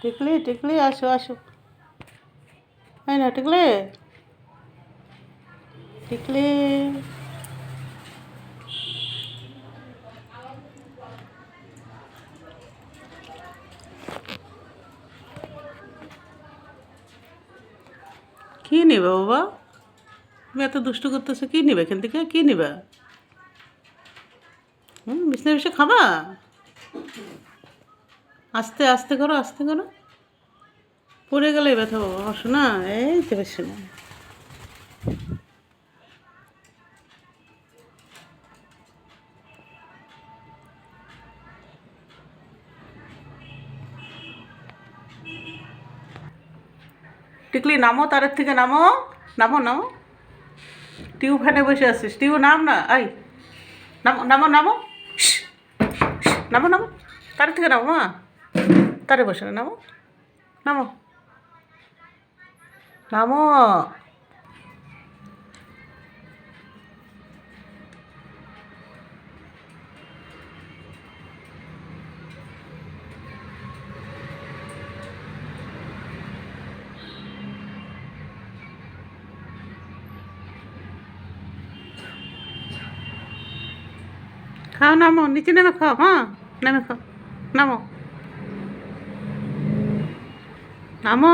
টিকলি টিকলি আসো আসো। এই না টিকলি, টিকলি। কী নেবে বাবা? তুমি এত দুষ্টু করতেছো, কী নেবে এখান থেকে? কী নেবে? বিছনায় বসে খাবা? আস্তে আস্তে করো, আস্তে করো। পড়ে গেলে ব্যথা বাবা, আসো না। এই তো বেশ না। টিকলি নামো, তারের থেকে নামো। নামো নামো। টিউ ফ্যানে বসে আছিস, টিউ নাম না। এই নামো নামো নামো। শ্, নামো নামো। তারের থেকে নামো মা। তারে বসে না, নামো। নামো নামো। খাও, নামো নিচে নেমে খাও, হ্যাঁ। নেমে খাও। নামো নামো।